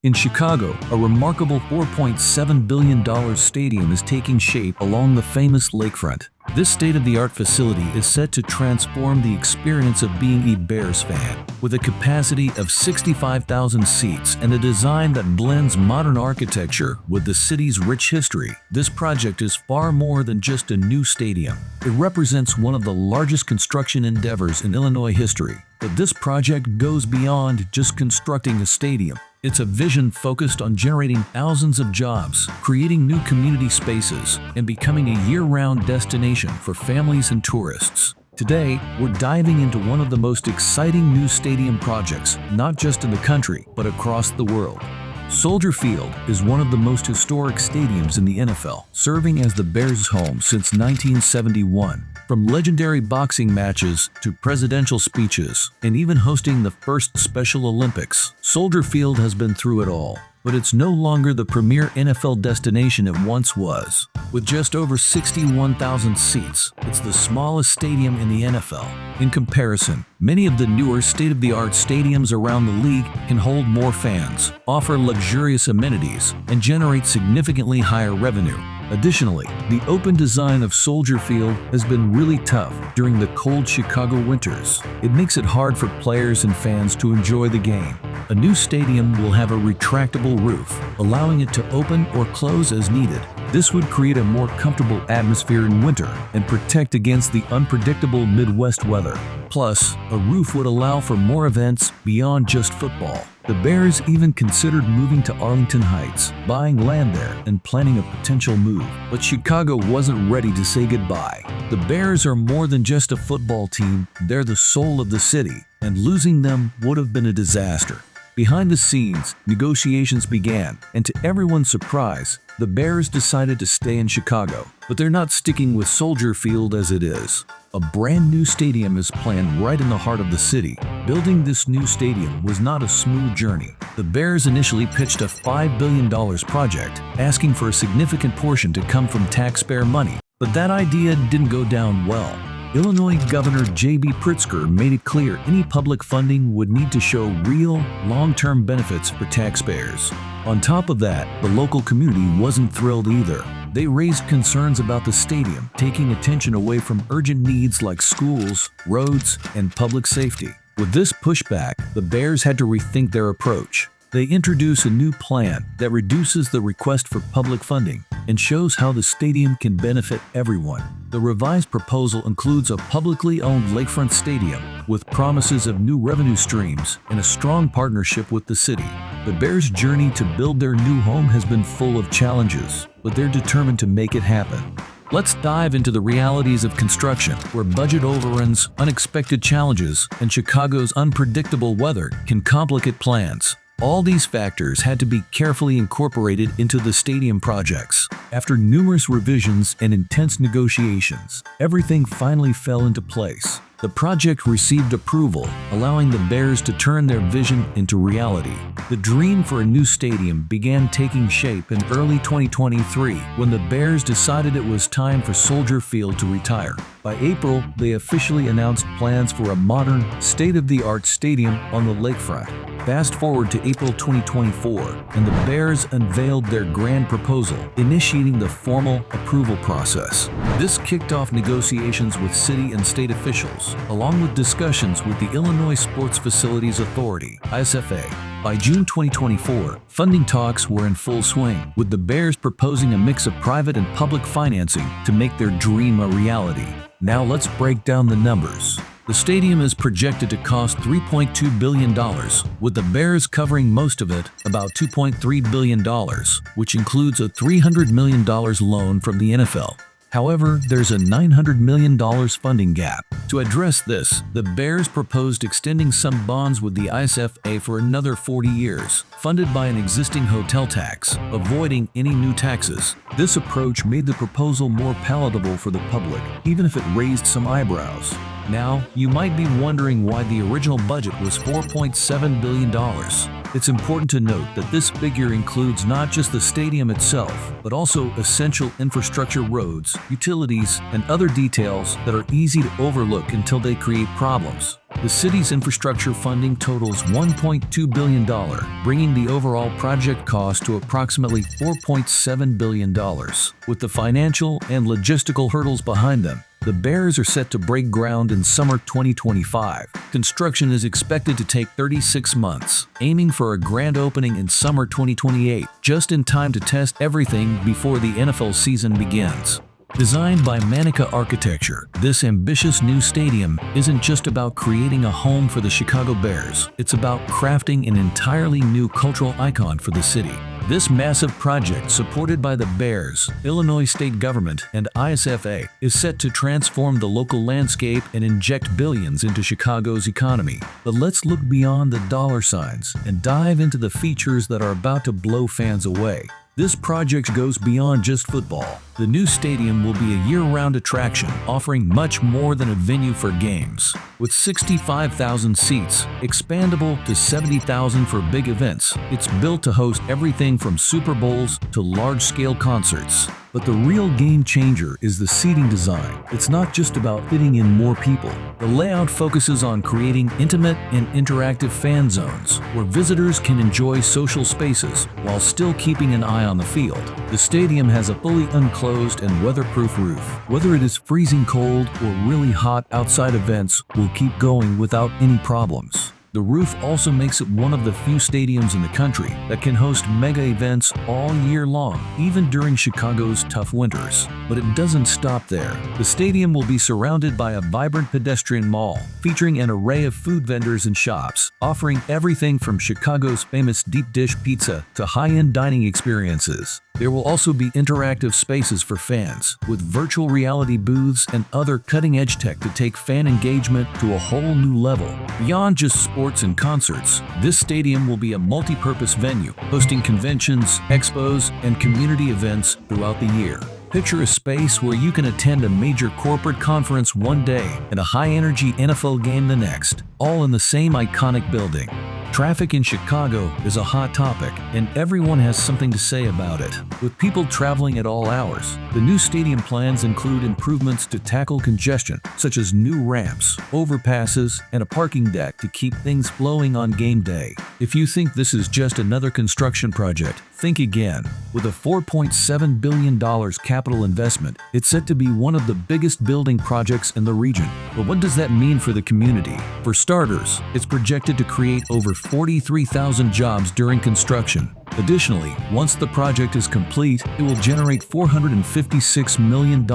In Chicago, a remarkable $4.7 billion stadium is taking shape along the famous lakefront. This state-of-the-art facility is set to transform the experience of being a Bears fan. With a capacity of 65,000 seats and a design that blends modern architecture with the city's rich history, this project is far more than just a new stadium. It represents one of the largest construction endeavors in Illinois history. But this project goes beyond just constructing a stadium. It's a vision focused on generating thousands of jobs, creating new community spaces, and becoming a year-round destination for families and tourists. Today, we're diving into one of the most exciting new stadium projects, not just in the country, but across the world. Soldier Field is one of the most historic stadiums in the NFL, serving as the Bears' home since 1971. From legendary boxing matches to presidential speeches, and even hosting the first Special Olympics, Soldier Field has been through it all. But it's no longer the premier NFL destination it once was. With just over 61,000 seats, it's the smallest stadium in the NFL. In comparison, many of the newer state-of-the-art stadiums around the league can hold more fans, offer luxurious amenities, and generate significantly higher revenue. Additionally, the open design of Soldier Field has been really tough during the cold Chicago winters. It makes it hard for players and fans to enjoy the game. A new stadium will have a retractable roof, allowing it to open or close as needed. This would create a more comfortable atmosphere in winter and protect against the unpredictable Midwest weather. Plus, a roof would allow for more events beyond just football. The Bears even considered moving to Arlington Heights, buying land there, and planning a potential move. But Chicago wasn't ready to say goodbye. The Bears are more than just a football team, they're the soul of the city, and losing them would have been a disaster. Behind the scenes, negotiations began, and to everyone's surprise, the Bears decided to stay in Chicago. But they're not sticking with Soldier Field as it is. A brand new stadium is planned right in the heart of the city. Building this new stadium was not a smooth journey. The Bears initially pitched a $5 billion project, asking for a significant portion to come from taxpayer money. But that idea didn't go down well. Illinois Governor J.B. Pritzker made it clear any public funding would need to show real, long-term benefits for taxpayers. On top of that, the local community wasn't thrilled either. They raised concerns about the stadium, taking attention away from urgent needs like schools, roads, and public safety. With this pushback, the Bears had to rethink their approach. They introduce a new plan that reduces the request for public funding and shows how the stadium can benefit everyone. The revised proposal includes a publicly owned lakefront stadium with promises of new revenue streams and a strong partnership with the city. The Bears' journey to build their new home has been full of challenges, but they're determined to make it happen. Let's dive into the realities of construction, where budget overruns, unexpected challenges, and Chicago's unpredictable weather can complicate plans. All these factors had to be carefully incorporated into the stadium projects. After numerous revisions and intense negotiations, everything finally fell into place. The project received approval, allowing the Bears to turn their vision into reality. The dream for a new stadium began taking shape in early 2023 when the Bears decided it was time for Soldier Field to retire. By April, they officially announced plans for a modern, state-of-the-art stadium on the lakefront. Fast forward to April 2024, and the Bears unveiled their grand proposal, initiating the formal approval process. This kicked off negotiations with city and state officials, along with discussions with the Illinois Sports Facilities Authority, ISFA. By June 2024, funding talks were in full swing, with the Bears proposing a mix of private and public financing to make their dream a reality. Now let's break down the numbers. The stadium is projected to cost $3.2 billion, with the Bears covering most of it, about $2.3 billion, which includes a $300 million loan from the NFL. However, there's a $900 million funding gap. To address this, the Bears proposed extending some bonds with the ISFA for another 40 years, funded by an existing hotel tax, avoiding any new taxes. This approach made the proposal more palatable for the public, even if it raised some eyebrows. Now, you might be wondering why the original budget was $4.7 billion. It's important to note that this figure includes not just the stadium itself, but also essential infrastructure, roads, utilities, and other details that are easy to overlook until they create problems. The city's infrastructure funding totals $1.2 billion, bringing the overall project cost to approximately $4.7 billion. With the financial and logistical hurdles behind them, the Bears are set to break ground in summer 2025. Construction is expected to take 36 months, aiming for a grand opening in summer 2028, just in time to test everything before the NFL season begins. Designed by Manica Architecture, this ambitious new stadium isn't just about creating a home for the Chicago Bears, it's about crafting an entirely new cultural icon for the city. This massive project, supported by the Bears, Illinois state government, and ISFA, is set to transform the local landscape and inject billions into Chicago's economy. But let's look beyond the dollar signs and dive into the features that are about to blow fans away. This project goes beyond just football. The new stadium will be a year-round attraction, offering much more than a venue for games. With 65,000 seats, expandable to 70,000 for big events, it's built to host everything from Super Bowls to large-scale concerts. But the real game changer is the seating design. It's not just about fitting in more people. The layout focuses on creating intimate and interactive fan zones, where visitors can enjoy social spaces while still keeping an eye on the field. The stadium has a fully enclosed and weatherproof roof. Whether it is freezing cold or really hot outside, events will keep going without any problems. The roof also makes it one of the few stadiums in the country that can host mega events all year long, even during Chicago's tough winters. But it doesn't stop there. The stadium will be surrounded by a vibrant pedestrian mall, featuring an array of food vendors and shops, offering everything from Chicago's famous deep dish pizza to high-end dining experiences. There will also be interactive spaces for fans, with virtual reality booths and other cutting-edge tech to take fan engagement to a whole new level. Beyond just sports and concerts, this stadium will be a multi-purpose venue, hosting conventions, expos, and community events throughout the year. Picture a space where you can attend a major corporate conference one day and a high-energy NFL game the next, all in the same iconic building. Traffic in Chicago is a hot topic, and everyone has something to say about it. With people traveling at all hours, the new stadium plans include improvements to tackle congestion, such as new ramps, overpasses, and a parking deck to keep things flowing on game day. If you think this is just another construction project, think again. With a $4.7 billion capital investment, it's set to be one of the biggest building projects in the region. But what does that mean for the community? For starters, it's projected to create over 43,000 jobs during construction. Additionally, once the project is complete, it will generate $456 million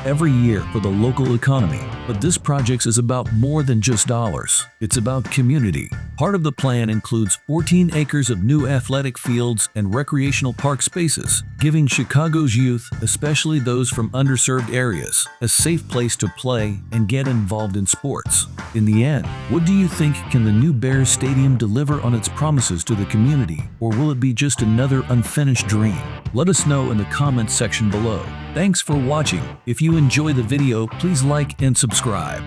every year for the local economy. But this project is about more than just dollars. It's about community. Part of the plan includes 14 acres of new athletic fields and recreational park spaces, giving Chicago's youth, especially those from underserved areas, a safe place to play and get involved in sports. In the end, what do you think? Can the new Bears Stadium deliver on its promises to the community, or will it be just another unfinished dream? Let us know in the comments section below. Thanks for watching. If you enjoy the video, please like and subscribe.